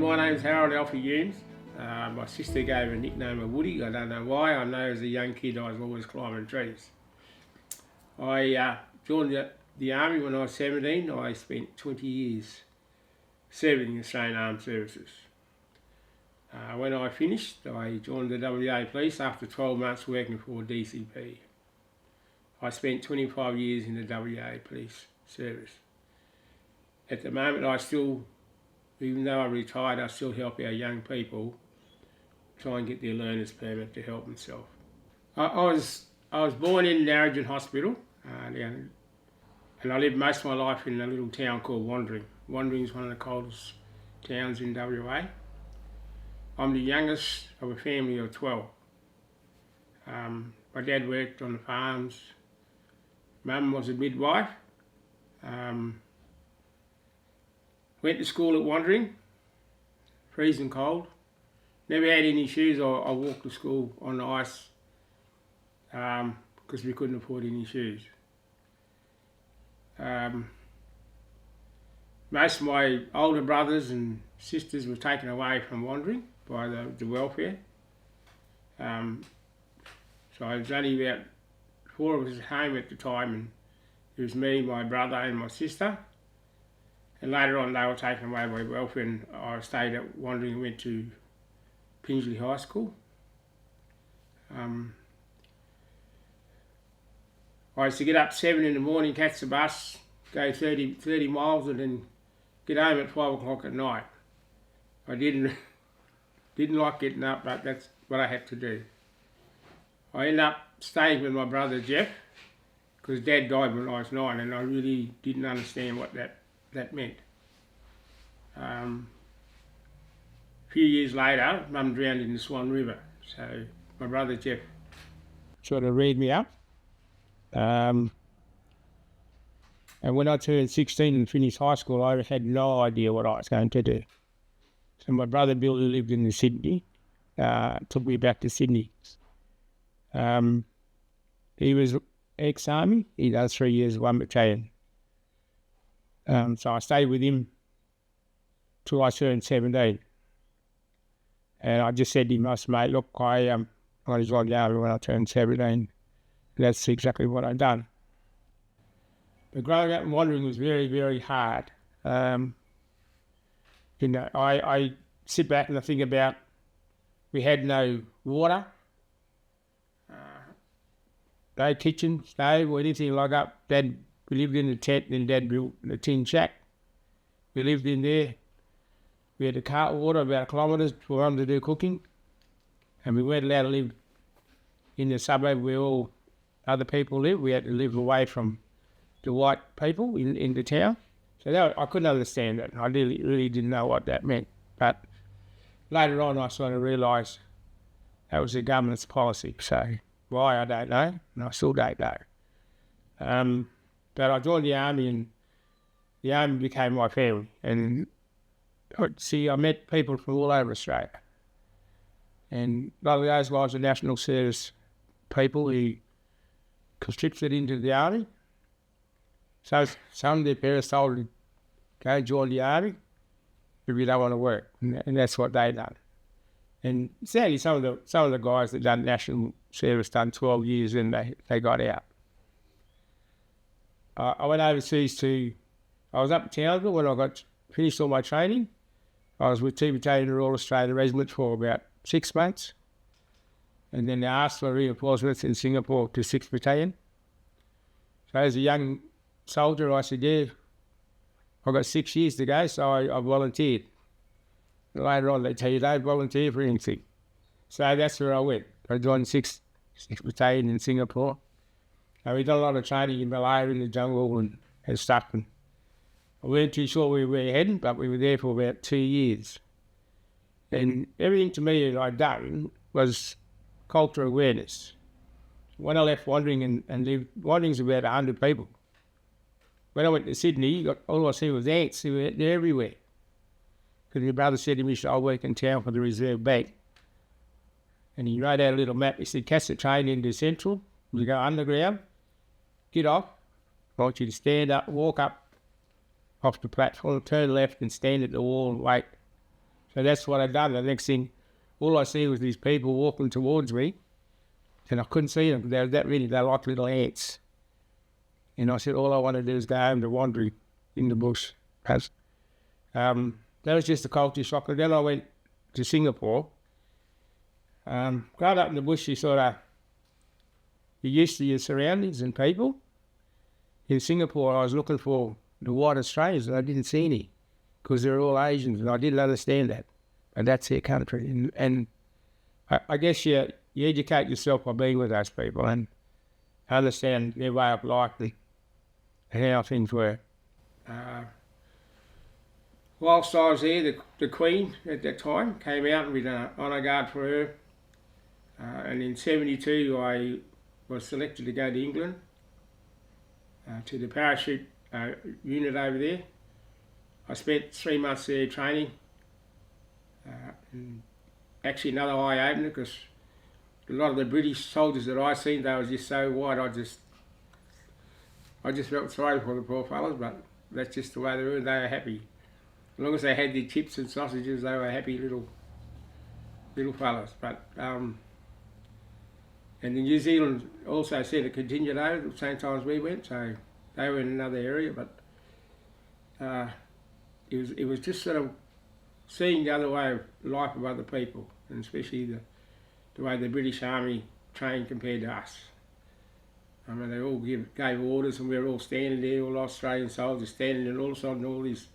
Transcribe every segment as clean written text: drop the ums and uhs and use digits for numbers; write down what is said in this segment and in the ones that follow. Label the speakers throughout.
Speaker 1: my name's Harold Alfie Humes. My sister gave a nickname of Woody. I don't know why. I know as a young kid I was always climbing trees. I joined the army when I was 17. I spent 20 years serving in the Australian Armed Services. When I finished, I joined the WA Police after 12 months working for DCP. I spent 25 years in the WA Police Service. At the moment, even though I retired, I still help our young people try and get their learner's permit to help themselves. I was born in Narrogin Hospital, and I lived most of my life in a little town called Wandering. Wandering is one of the coldest towns in WA. I'm the youngest of a family of 12. My dad worked on the farms. Mum was a midwife. Went to school at Wandering, freezing cold. Never had any shoes. I walked to school on the ice because we couldn't afford any shoes. Most of my older brothers and sisters were taken away from Wandering by the welfare. So I was only about 4 of us at home at the time, and it was me, my brother and my sister. And later on they were taken away by welfare, and I stayed at Wandering and went to Pingelly High School. I used to get up 7 in the morning, catch the bus, go 30 miles and then get home at 5 o'clock at night. I didn't like getting up, but that's what I had to do. I ended up staying with my brother Jeff because Dad died when I was 9, and I really didn't understand what that meant. A few years later, Mum drowned in the Swan River, so my brother Jeff sort of reared me up. And when I turned 16 and finished high school, I had no idea what I was going to do. So my brother Bill, who lived in Sydney, took me back to Sydney. He was ex-army. He does 3 years, 1 battalion. So I stayed with him till I turned 17. And I just said to him, I said, mate, look, I got joined the army when I turned 17. That's exactly what I'd done. But growing up and Wandering was very, very hard. I sit back and I think about, we had no water, no kitchen, stove or anything like that. We lived in a tent, and Dad built a tin shack. We lived in there. We had to cart water about kilometres for Mum to do cooking, and we weren't allowed to live in the suburb where all other people live. We had to live away from the white people in the town. So I couldn't understand that. I really didn't know what that meant. But later on, I sort of realised that was the government's policy. So why, I don't know, and I still don't know. But I joined the army, and the army became my family. And I met people from all over Australia. And a lot of those guys are national service people who conscripted into the army. So some of their parents told them, go join the army if you don't want to work. And that's what they done. And sadly, some of the guys that done national service done 12 years and they got out. I went overseas I was up in Townsville when I finished all my training. I was with 2 Battalion Royal Australian Regiment for about 6 months. And then they asked for reinforcements in Singapore to 6th Battalion. So as a young soldier, I said, yeah, I've got 6 years to go, so I volunteered. And later on, they tell you don't volunteer for anything. So that's where I went. I joined 6th Battalion in Singapore. And we done a lot of training in Malaya in the jungle and stuff. And I weren't too sure where we were heading, but we were there for about 2 years. And everything to me that I'd done was cultural awareness. When I left Wandering and lived, Wandering's about 100 people. When I went to Sydney, all I see was ants. They're everywhere. Because my brother said to me, I'll work in town for the Reserve Bank. And he wrote out a little map. He said, catch the train into Central, we go underground, get off. I want you to stand up, walk up off the platform, turn left and stand at the wall and wait. So that's what I'd done. The next thing, all I see was these people walking towards me, and I couldn't see them. They're like little ants. And I said, all I want to do is go home to wandering in the bush. That was just a culture shock. And then I went to Singapore. Growing up in the bush, you're used to your surroundings and people. In Singapore, I was looking for the white Australians, and I didn't see any because they're all Asians, and I didn't understand that. And that's their country. And I guess you educate yourself by being with those people and understand their way of life and how things were. Whilst I was there, the Queen at that time came out and we done an honour guard for her. And in 1972, I was selected to go to England to the parachute unit over there. I spent 3 months there training. And actually another eye-opener, because a lot of the British soldiers that I seen, they were just so white, I just felt sorry for the poor fellas, but that's just the way they were. They were happy. As long as they had their chips and sausages, they were happy little fellas. But and in New Zealand also sent a contingent over at the same time as we went, so they were in another area. But it was just sort of seeing the other way of life of other people, and especially the way the British Army trained compared to us. I mean, they all gave orders, and we were all standing there, all Australian soldiers standing, and all of a sudden all these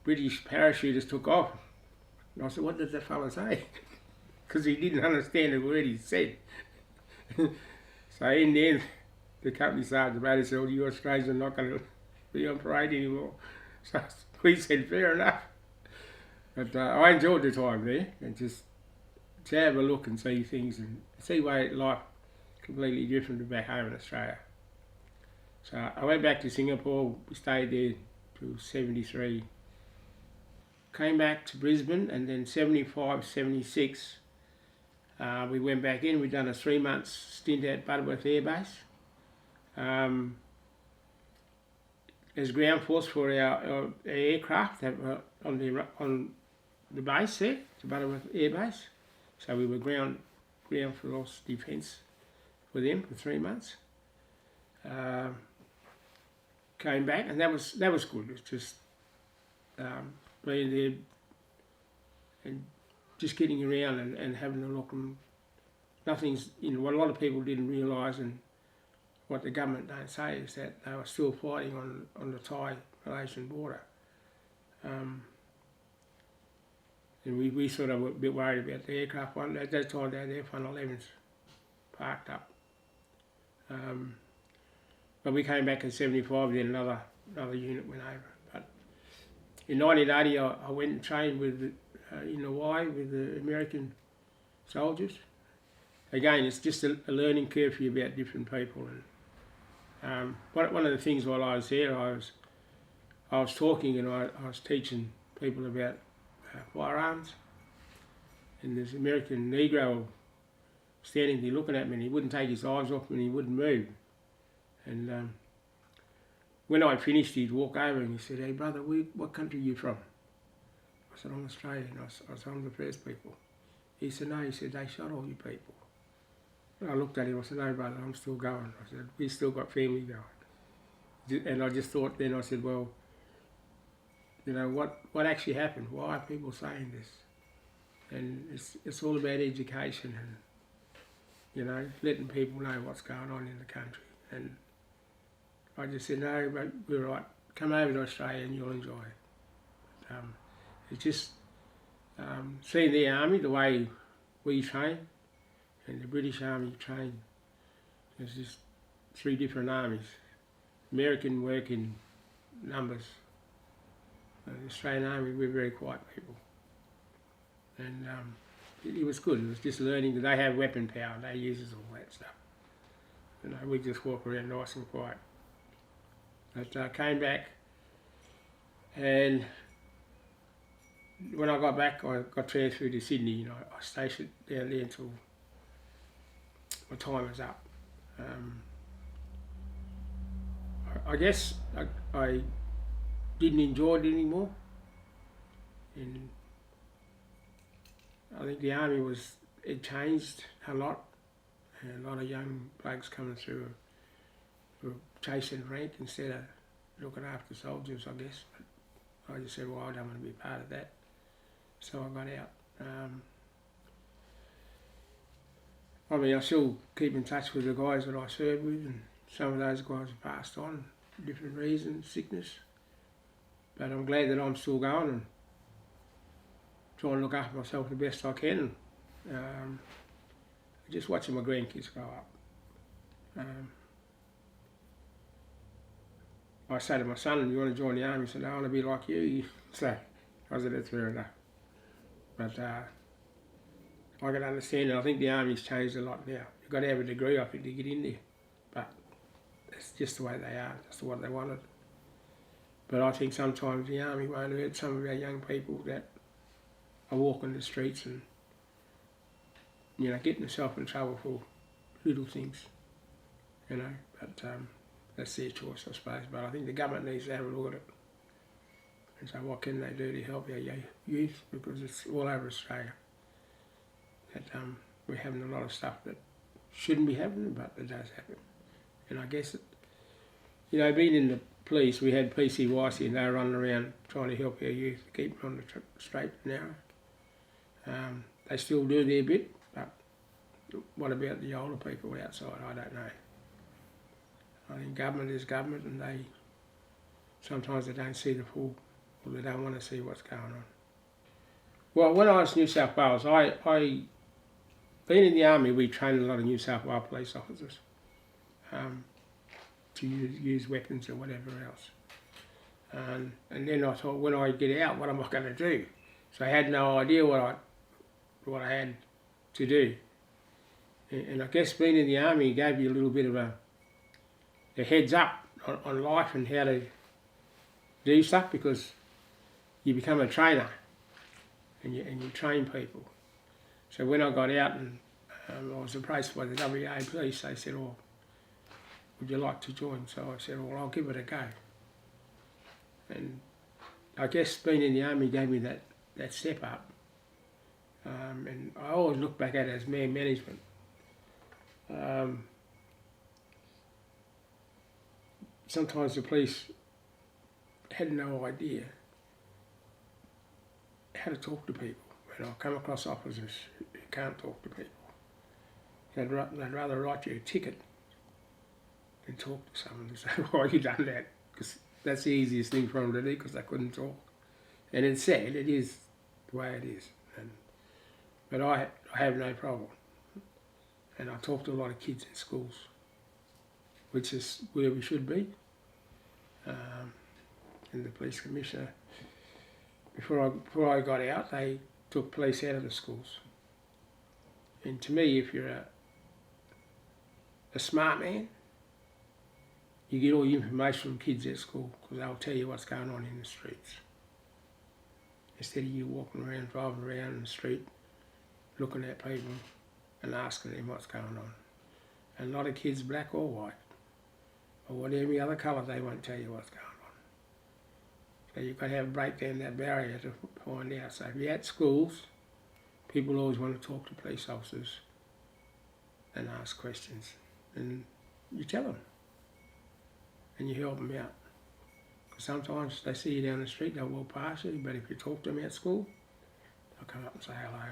Speaker 1: British parachuters took off. And I said, what did that fella say? Because he didn't understand a word he said. So in the end, the company sergeant said, well, you Australians are not going to be on parade anymore. So we said, fair enough. But I enjoyed the time there, and just to have a look and see things and see way life completely different to back home in Australia. So I went back to Singapore, stayed there till 1973. Came back to Brisbane, and then 1975, 1976, we went back in. We'd done a 3-month stint at Butterworth Air Base as ground force for our aircraft that were on the base there, the Butterworth Air Base. So we were ground force defence for them for 3 months. Came back, and that was good. It was just being there and just getting around and having a look. And nothing's, what a lot of people didn't realise, and what the government don't say, is that they were still fighting on the Thai-Malaysian border. And we sort of were a bit worried about the aircraft one. At that time, they had F-111s parked up. But we came back in 1975, then another unit went over. But in 1980, I went and trained in Hawaii with the American soldiers. Again, it's just a learning curve for you about different people. And one of the things while I was there, I was talking and I was teaching people about firearms. And this American Negro standing there looking at me, and he wouldn't take his eyes off me, and he wouldn't move. And when I finished, he'd walk over and he said, hey brother, what country are you from? I said, I'm Australian. I said, I'm the first people. He said, no, he said, they shot all you people. And I looked at him, I said, no brother, I'm still going. I said, we've still got family going. And I just thought then, I said, well, what actually happened? Why are people saying this? And it's all about education and, letting people know what's going on in the country. And I just said, no, but we're right. Come over to Australia and you'll enjoy it. It's just seeing the army, the way we train, and the British Army train. There's just 3 different armies. American work in numbers. The Australian Army, we're very quiet people. And it was good. It was just learning that they have weapon power. They use all that stuff. We just walk around nice and quiet. But I came back, and when I got back, I got transferred to Sydney. I stationed down there until my time was up. I guess I didn't enjoy it anymore. And I think the army it changed a lot, and a lot of young blokes coming through were chasing rank instead of looking after soldiers, I guess. But I just said, well, I don't want to be part of that, so I got out. I mean, I still keep in touch with the guys that I served with, and some of those guys have passed on for different reasons, sickness. But I'm glad that I'm still going and trying to look after myself the best I can. Just watching my grandkids grow up. I say to my son, you want to join the army? He said, no, I want to be like you. So I said, that's fair enough. But I can understand it. I think the army's changed a lot now. You've got to have a degree, I think, to get in there. But it's just the way they are, just what they wanted. But I think sometimes the army won't hurt some of our young people that are walking the streets and, you know, getting themselves in trouble for little things, you know. But that's their choice, I suppose. But I think the government needs to have a look at it and say, what can they do to help our youth? Because it's all over Australia. That we're having a lot of stuff that shouldn't be happening, but it does happen. And I guess, you know, being in the police, we had PCYC and they were running around trying to help our youth, keep them on the straight and narrow. They still do their bit, but what about the older people outside? I don't know. I think government is government, and sometimes they don't see the full, or they don't want to see what's going on. Well, when I was in New South Wales, being in the army, we trained a lot of New South Wales police officers to use weapons or whatever else. And then I thought, when I get out, what am I going to do? So I had no idea what I had to do. And I guess being in the army gave you a little bit of a heads up on life and how to do stuff, because you become a trainer and you train people. So when I got out and I was approached by the WA police, they said, oh, would you like to join? So I said, well, I'll give it a go. And I guess being in the army gave me that step up. And I always look back at it as man management. Sometimes the police had no idea how to talk to people. And I've come across officers who can't talk to people. They'd rather write you a ticket than talk to someone and say, why you done that? Because that's the easiest thing for them to do, because they couldn't talk. And it's sad, it is the way it is. But I have no problem. And I talk to a lot of kids in schools, which is where we should be. And the police commissioner, before I got out, they took police out of the schools. And to me, if you're a smart man, you get all the information from kids at school, because they'll tell you what's going on in the streets. Instead of you walking around, driving around in the street, looking at people and asking them what's going on. And a lot of kids, black or white, or whatever other colour, they won't tell you what's going on. So you've got to have break down that barrier to find out. So if you're at schools, people always want to talk to police officers and ask questions. And you tell them. And you help them out. Because sometimes they see you down the street, they'll walk past you, but if you talk to them at school, they'll come up and say hello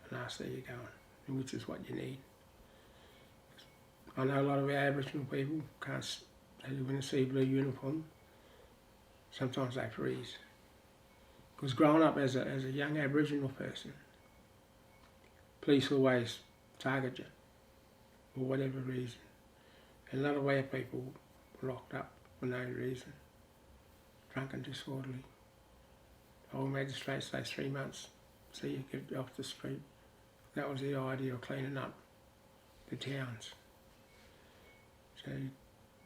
Speaker 1: and ask how you're going, which is what you need. I know a lot of our Aboriginal people they live in a sea blue uniform. Sometimes they freeze. Because growing up as a young Aboriginal person, police always target you for whatever reason. And a lot of our people were locked up for no reason. Drunk and disorderly. Old magistrates say 3 months, so you get off the street. That was the idea of cleaning up the towns. So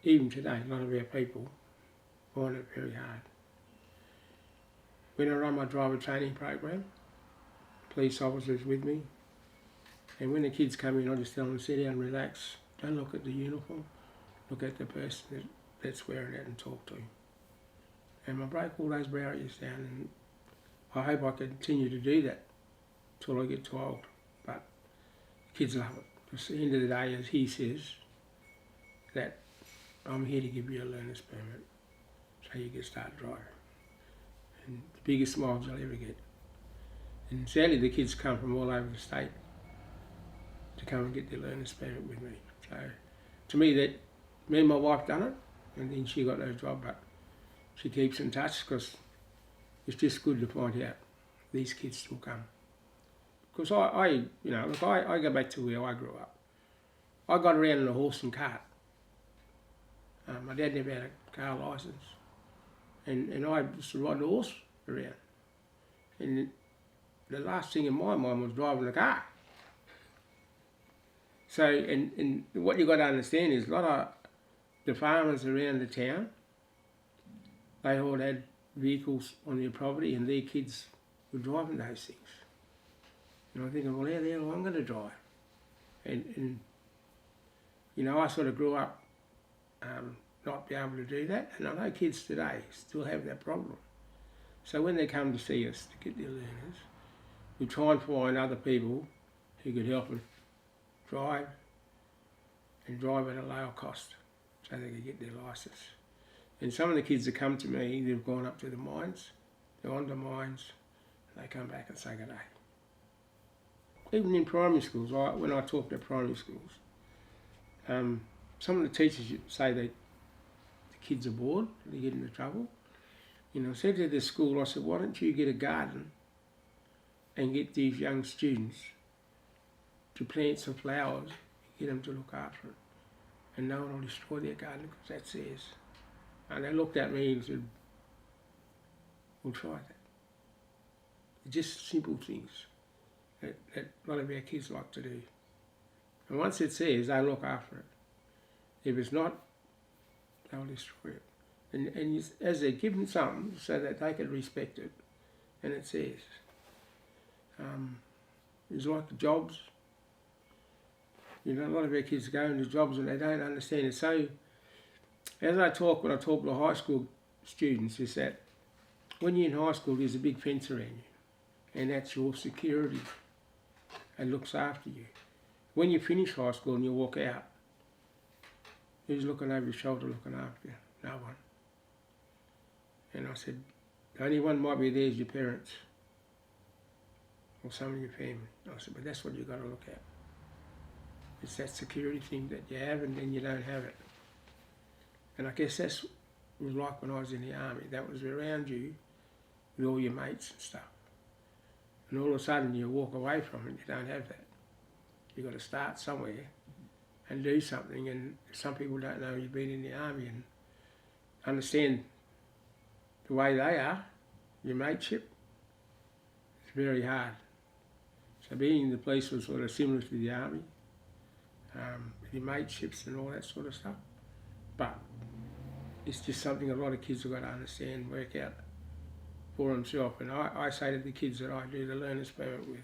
Speaker 1: even today, a lot of our people find it very hard. When I run my driver training program, police officers with me, and when the kids come in, I just tell them to sit down and relax. Don't look at the uniform, look at the person that's wearing it and talk to him. And I break all those barriers down, and I hope I continue to do that till I get too old. But kids love it. Because at the end of the day, as he says, that I'm here to give you a learner's permit so you can start driving. And the biggest smiles you'll ever get. And sadly, the kids come from all over the state to come and get their learner's permit with me. So to me, that me and my wife done it, and then she got no job, but she keeps in touch because it's just good to point out these kids still come. Because I go back to where I grew up. I got around in a horse and cart. My dad never had a car licence, and I used to ride the horse around. And the last thing in my mind was driving a car. So, and what you got to understand is a lot of the farmers around the town, they all had vehicles on their property, and their kids were driving those things. And I'm thinking, well, how the hell am I going to drive? And you know, I sort of grew up not be able to do that, and I know kids today still have that problem. So when they come to see us to get their learners, we try and find other people who could help them drive and drive at a lower cost so they can get their licence. And some of the kids that come to me, they've gone up to the mines, they're on the mines, and they come back and say good day. Even in primary schools, when I talk to primary schools, some of the teachers say that the kids are bored, they get into trouble. You know, I said to the school, I said, why don't you get a garden and get these young students to plant some flowers, get them to look after it, and no one will destroy their garden because that's theirs. And they looked at me and said, we'll try that. Just simple things that a lot of our kids like to do. And once it's theirs, they look after it. If it's not, they'll destroy it. And as they give them something so that they can respect it, and it's theirs. It's like the jobs. You know, a lot of our kids go into jobs and they don't understand it. So, as I talk, when I talk to high school students, is that when you're in high school, there's a big fence around you, and that's your security. It looks after you. When you finish high school and you walk out, who's looking over your shoulder looking after you? No one. And I said, the only one might be there is your parents or some of your family. I said, but that's what you've got to look at. It's that security thing that you have and then you don't have it. And I guess that's was like when I was in the army. That was around you with all your mates and stuff. And all of a sudden you walk away from it, you don't have that. You've got to start somewhere and do something, and some people don't know you've been in the army and understand the way they are, your mateship. It's very hard. So being in the police was sort of similar to the army, with your mateships and all that sort of stuff. But it's just something a lot of kids have got to understand, work out for themselves. And I say to the kids that I do the learner's permit with,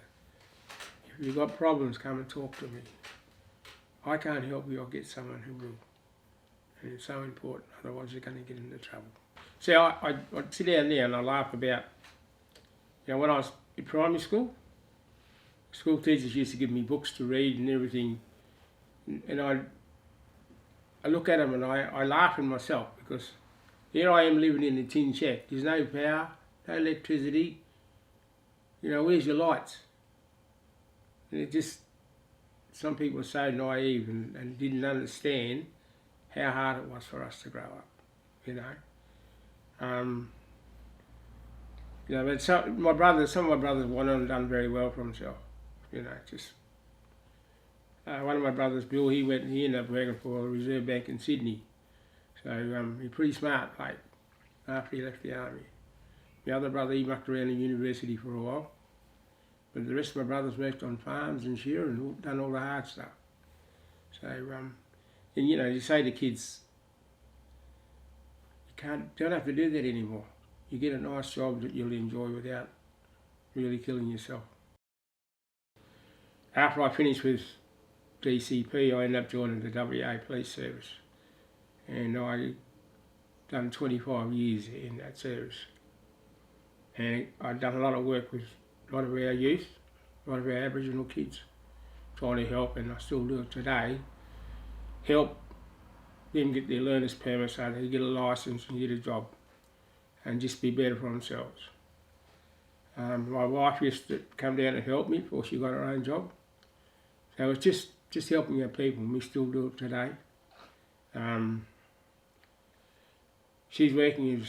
Speaker 1: if you've got problems, come and talk to me. I can't help you, I'll get someone who will. And it's so important, otherwise you're going to get into trouble. See, I sit down there and I laugh about, you know, when I was in primary school, school teachers used to give me books to read and everything, and I look at them and I laugh at myself, because here I am living in a tin shack. There's no power, no electricity, you know, where's your lights? And it just, some people are so naive and didn't understand how hard it was for us to grow up, you know. You know, but some of my brothers went on and done very well for himself, you know, just. One of my brothers, Bill, he ended up working for the Reserve Bank in Sydney. So he's pretty smart, like, after he left the army. The other brother, he mucked around in university for a while. But the rest of my brothers worked on farms and shearing and done all the hard stuff. So, and you know, you say to kids, you don't have to do that anymore. You get a nice job that you'll enjoy without really killing yourself. After I finished with DCP, I ended up joining the WA Police Service, and I done 25 years in that service. And I'd done a lot of work with a lot of our youth, a lot of our Aboriginal kids, trying to help, and I still do it today, help them get their learner's permit so they get a licence and get a job and just be better for themselves. My wife used to come down and help me before she got her own job. So it's just helping our people, and we still do it today. She's working as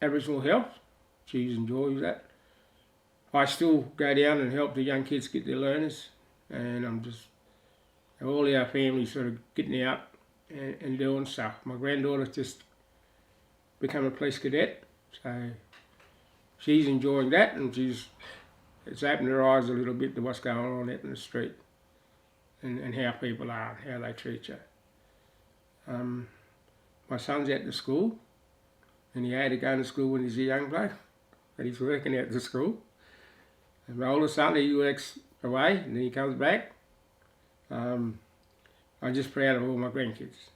Speaker 1: Aboriginal Health. She enjoys that. I still go down and help the young kids get their learners, and I'm just, all our family sort of getting out and doing stuff. My granddaughter's just become a police cadet, so she's enjoying that, and it's opened her eyes a little bit to what's going on out in the street and how people are and how they treat you. My son's out to school, and he had to go to school when he's a young bloke, but he's working out to school. And my older son, he works away and then he comes back. I'm just proud of all my grandkids.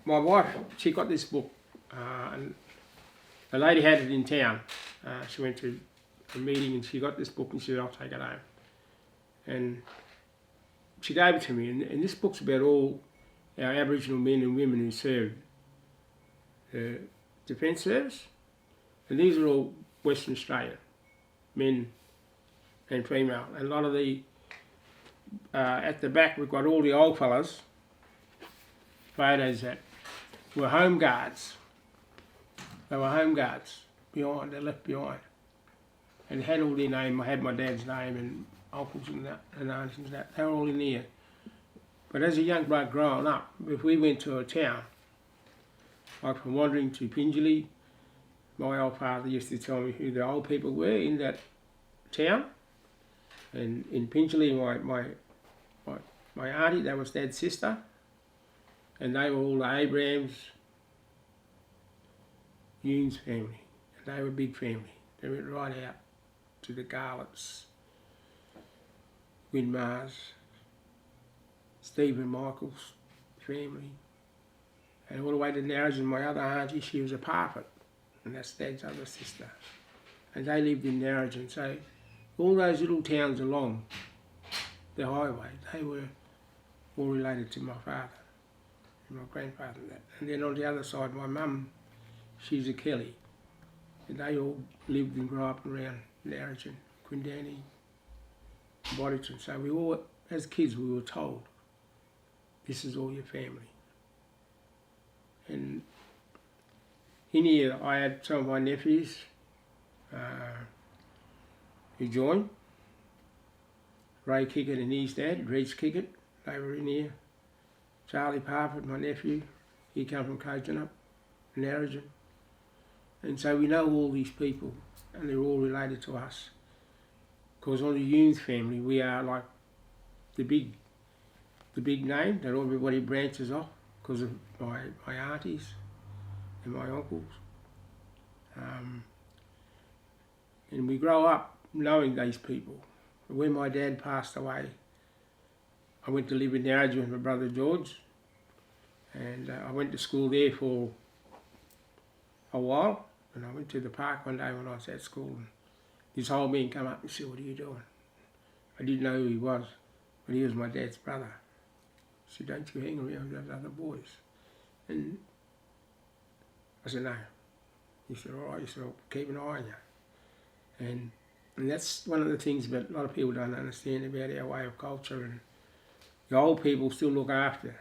Speaker 1: My wife, she got this book, and a lady had it in town. She went to a meeting and she got this book and she said, I'll take it home. And she gave it to me, and this book's about all our Aboriginal men and women who served the Defence Service. And these are all Western Australian, men and female. And a lot of the, at the back we've got all the old fellas, photos that were home guards. They were home guards behind, they left behind. And had all their name, I had my dad's name and uncles and that, and aunts and that, they were all in there. But as a young bloke growing up, if we went to a town, like from Wandering to Pingelly, my old father used to tell me who the old people were in that town. And in Pingelly, my auntie, that was Dad's sister, and they were all the Abrahams, Yunes family. And they were a big family. They went right out to the Garlets, Winmars, Stephen Michael's family, and all the way to Narrabeen. My other auntie, she was a Parfitt, and that's Dad's other sister. And they lived in Narrabeen. So all those little towns along the highway, they were all related to my father and my grandfather and that. And then on the other side, my mum, she's a Kelly. And they all lived and grew up around Narrabeen, Quindani, Boddington. So we all, as kids, we were told, this is all your family. And in here, I had some of my nephews who joined. Ray Kickett and his dad, Reece Kickett, they were in here. Charlie Parfitt, my nephew, he came from Kojonup, Narrabeen. And so we know all these people, and they're all related to us. Because on the Youth family, we are like the big name that everybody branches off because of my aunties and my uncles. And we grow up knowing these people. When my dad passed away, I went to live in Narrabeen with my brother George, and I went to school there for a while. And I went to the park one day when I was at school, and this old man came up and said, "What are you doing?" I didn't know who he was, but he was my dad's brother. He said, "Don't you hang around with those other boys." And I said, "No." He said, "All right." He said, "I'll keep an eye on you." And that's one of the things that a lot of people don't understand about our way of culture. And the old people still look after,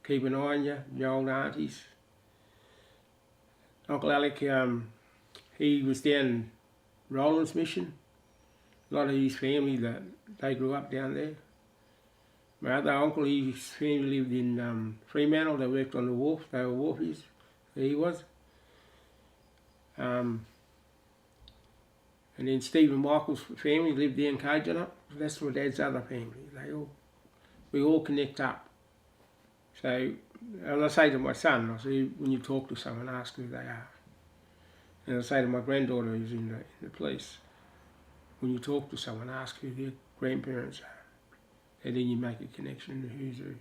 Speaker 1: keep an eye on you, your old aunties. Uncle Alec, he was down in Roland's Mission. A lot of his family, they grew up down there. My other uncle, his family lived in Fremantle. They worked on the wharf. They were wharfies. He was. And then Stephen Michael's family lived there in Kojonup. That's my dad's other family. We all connect up. So, and I say to my son, I say, when you talk to someone, ask who they are. And I say to my granddaughter who's in the police, when you talk to someone, ask who their grandparents are. And then you make a connection to who's who.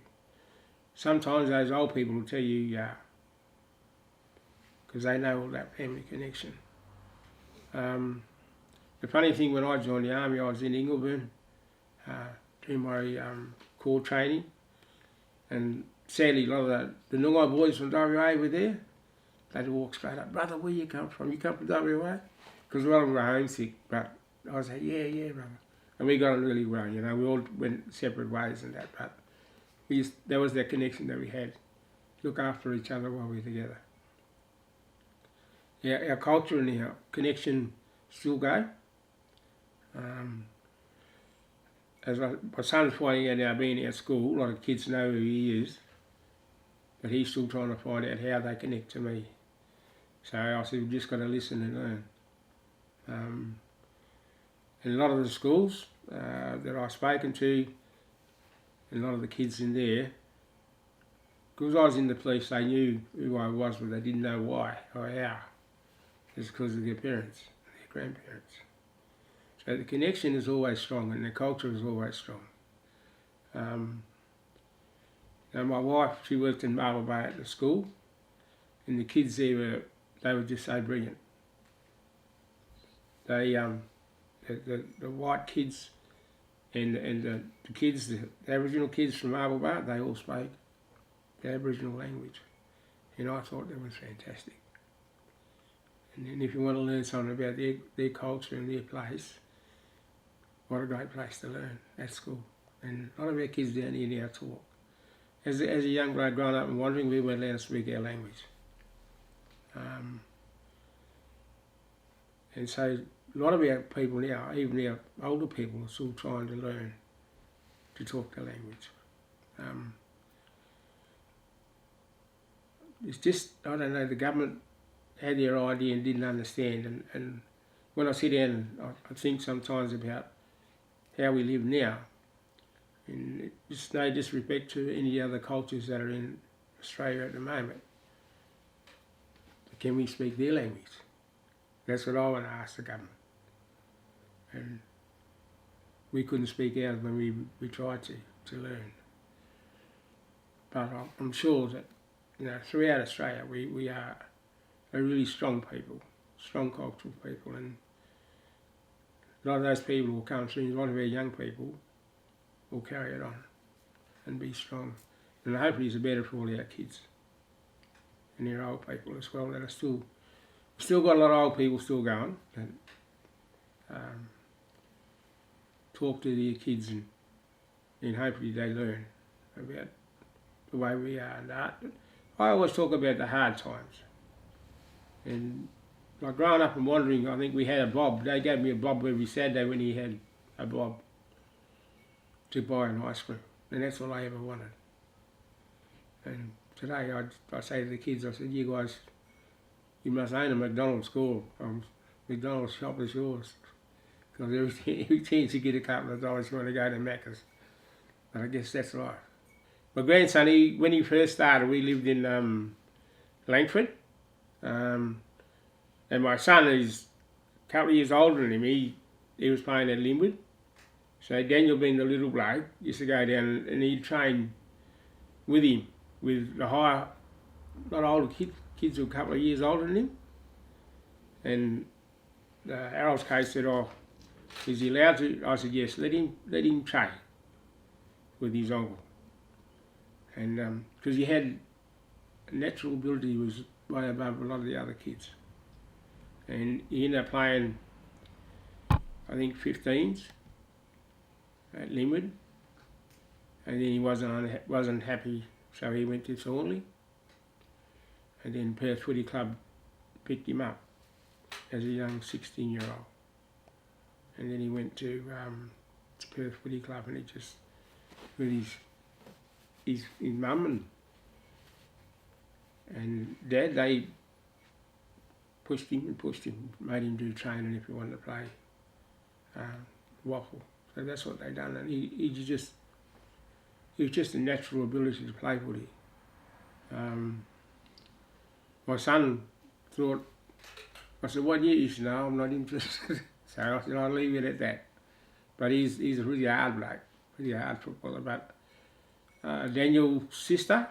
Speaker 1: Sometimes those old people will tell you, because they know all that family connection. The funny thing, when I joined the army, I was in Ingleburn doing my corps training, and sadly a lot of the Noongar boys from WA were there. They'd walk straight up, "Brother, where you come from? You come from WA?" Because a lot of them were homesick, but I was like, yeah, brother. And we got on really well, you know. We all went separate ways and that, but there was that connection that we had. Look after each other while we were together. Yeah, our culture and our connection still go. As my son's finding out now, being at school, a lot of kids know who he is, but he's still trying to find out how they connect to me. So I said, we've just got to listen and learn. And a lot of the schools that I've spoken to, and a lot of the kids in there, because I was in the police, they knew who I was, but they didn't know why or how. It's because of their parents, their grandparents. So the connection is always strong, and the culture is always strong. Now my wife, she worked in Marble Bay at the school, and the kids there were just so brilliant. They the white kids and the kids, the Aboriginal kids from Marble Bay, they all spoke the Aboriginal language, and I thought that was fantastic. And then if you want to learn something about their culture and their place, what a great place to learn at school. And a lot of our kids down here now talk. As a young bloke growing up and wandering, we weren't allowed to speak our language. And so a lot of our people now, even our older people, are still trying to learn to talk the language. It's just, I don't know, the government had their idea and didn't understand. And when I sit down, I think sometimes about how we live now. And it's no disrespect to any other cultures that are in Australia at the moment. But can we speak their language? That's what I want to ask the government. And we couldn't speak ours when we tried to learn. But I'm sure that, you know, throughout Australia we are a really strong people, strong cultural people, and a lot of those people will come through, a lot of our young people will carry it on and be strong. And hopefully it's better for all our kids and our old people as well, that are still got a lot of old people still going, and talk to their kids and hopefully they learn about the way we are. And I always talk about the hard times. And like growing up and wandering, I think we had a bob. They gave me a bob every Saturday when he had a bob to buy an ice cream. And that's all I ever wanted. And today I say to the kids, I said, you guys, you must own a McDonald's school. McDonald's shop is yours. Because every chance you get a couple of dollars, you want to go to Macca's. But I guess that's life. My grandson, when he first started, we lived in Langford. And my son is a couple of years older than him. He was playing at Linwood. So Daniel, being the little bloke, used to go down and he'd train with him, with the higher, not older kids who were a couple of years older than him. And Harold's case said, "Oh, is he allowed to?" I said, "Yes, let him train with his uncle." And because he had natural ability, was way above a lot of the other kids. And he ended up playing, I think, 15s at Linwood, and then he wasn't happy, so he went to Thornley, and then Perth Footy Club picked him up as a young 16-year-old, and then he went to Perth Footy Club, and he just, with his mum and dad, they pushed him, made him do training if he wanted to play waffle. So that's what they done, and he was just a natural ability to play footy. My son thought, I said, "What year?" He said, "No, I'm not interested." So I said, "I'll leave it at that." But he's a really hard bloke, really hard footballer. But Daniel's sister,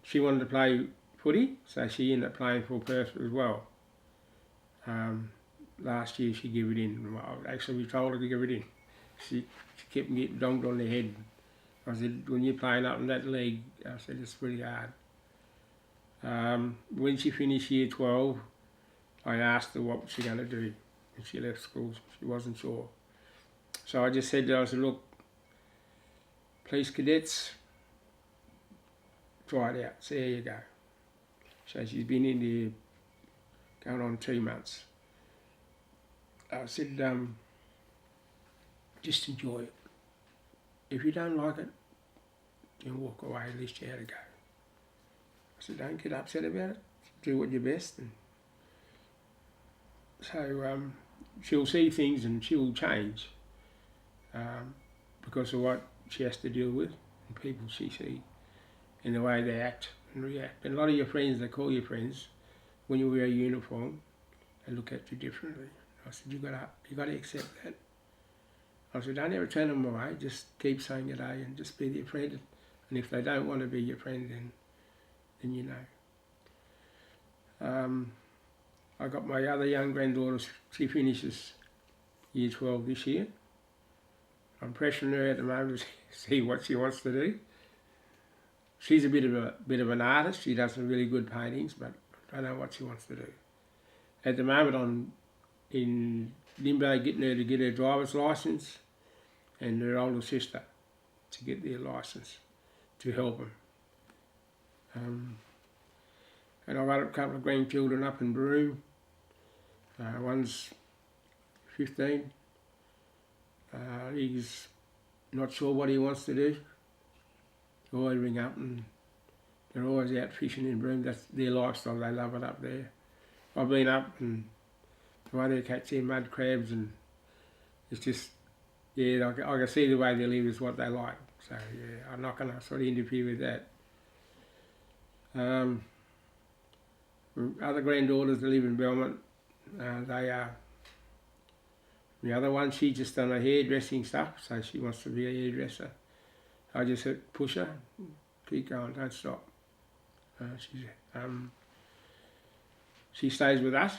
Speaker 1: she wanted to play footy, so she ended up playing for Perth as well. last year she gave it in. Well, actually, we told her to give it in. She kept getting donked on the head. I said, when you're playing up in that league, I said, it's pretty hard. When she finished year 12, I asked her what was she going to do when she left school. She wasn't sure. So I just said to her, I said, look, police cadets, try it out, see how you go. So she's been in there going on 2 months. I said, just enjoy it. If you don't like it, then walk away, at least you had to go. I said, don't get upset about it, do what you're best. And so she'll see things and she'll change because of what she has to deal with and people she sees and the way they act and react. And a lot of your friends, they call you friends, when you wear a uniform, they look at you differently. I said, you got to accept that. I said, don't ever turn them away, just keep saying good day and just be their friend. And if they don't want to be your friend, then you know. I got my other young granddaughter, she finishes year 12 this year. I'm pressuring her at the moment to see what she wants to do. She's a bit of an artist. She does some really good paintings, but I don't know what she wants to do. At the moment, I'm in limbo getting her to get her driver's license and her older sister to get their license to help them. And I've got a couple of grandchildren up in Broome. One's 15. He's not sure what he wants to do. They always ring up and they're always out fishing in Broome. That's their lifestyle, they love it up there. I've been up and the way they catch their mud crabs, and it's just, yeah, I can see the way they live is what they like. So yeah, I'm not going to sort of interfere with that. Other granddaughters that live in Belmont, they are, the other one, she just done her hairdressing stuff, so she wants to be a hairdresser. I just said, push her, keep going, don't stop. She stays with us,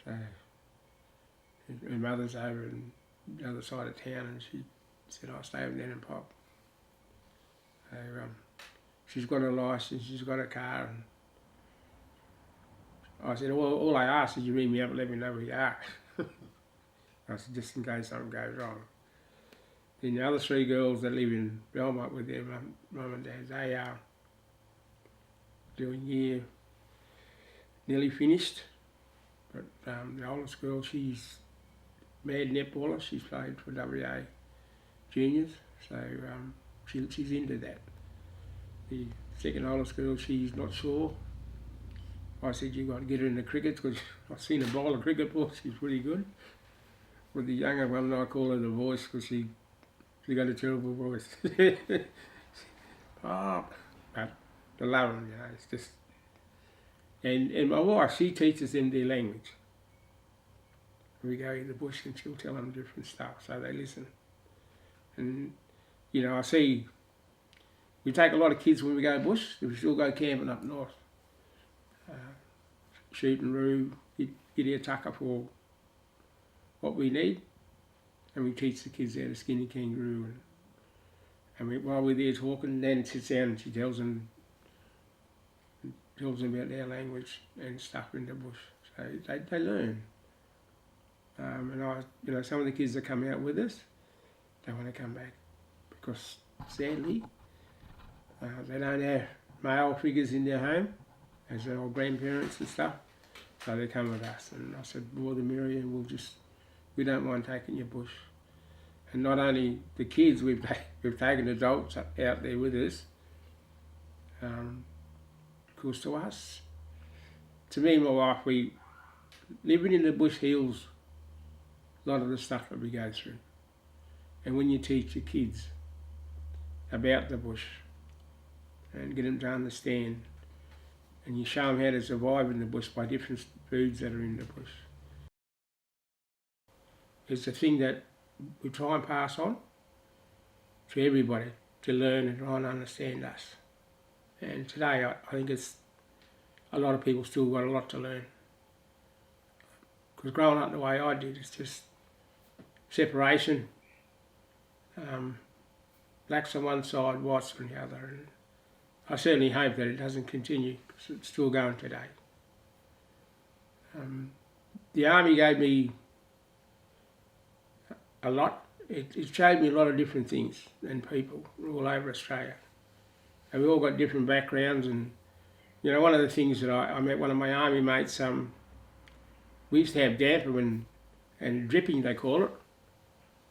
Speaker 1: so her mother's over in the other side of town, and she said, I'll stay with Nan and Pop. So, she's got a licence, she's got a car, and I said, all I ask is you ring me up and let me know where you are. I said, just in case something goes wrong. Then the other 3 girls that live in Belmont with their mum and dad, they are doing year nearly finished. But the oldest girl, she's mad netballer. She's played for WA juniors, so she's into that. The second oldest girl, she's not sure. I said, you've got to get her into cricket because I've seen her bowl a cricket ball, she's pretty good. With the younger one, I call her the voice because she got a terrible voice. Oh, but I love them, you know, it's just... And my wife, she teaches them their language. We go in the bush and she'll tell them different stuff, so they listen. And, you know, I see, we take a lot of kids when we go bush, we still go camping up north. Shoot and roo, get our tucker for what we need, and we teach the kids how to skin a kangaroo. And while we're there talking, Nan sits down and she tells them about our language and stuff in the bush. So they learn. And you know, some of the kids that come out with us, they want to come back because sadly, they don't have male figures in their home as their old grandparents and stuff. So they come with us, and I said, more the merrier, and we don't mind taking your bush. And not only the kids, we've taken adults out there with us. Because to us, to me and my wife, we living in the bush heals a lot of the stuff that we go through. And when you teach your kids about the bush and get them to understand, and you show them how to survive in the bush by different foods that are in the bush, it's a thing that we try and pass on to everybody to learn and try and understand us. And today I think it's a lot of people still got a lot to learn Because growing up the way I did, it's just separation. Blacks on one side, whites on the other. And I certainly hope that it doesn't continue, because it's still going today. The army gave me a lot. It showed me a lot of different things and people all over Australia. And we all got different backgrounds. And, you know, one of the things that I met one of my army mates, we used to have damper and dripping, they call it,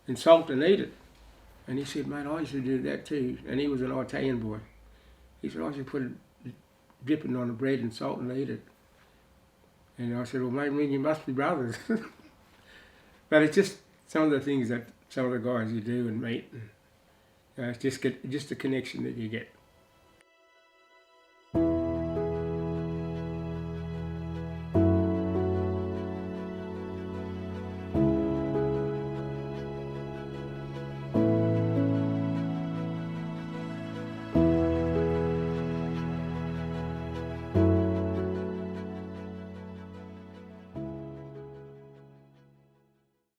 Speaker 1: and salt and eat it. And he said, mate, I used to do that too. And he was an Italian boy. He said, I used to put it dripping on the bread and salt and eat it. And I said, well, mate, you must be brothers. But it's just some of the things that some of the guys you do and meet. And, it's just a connection that you get.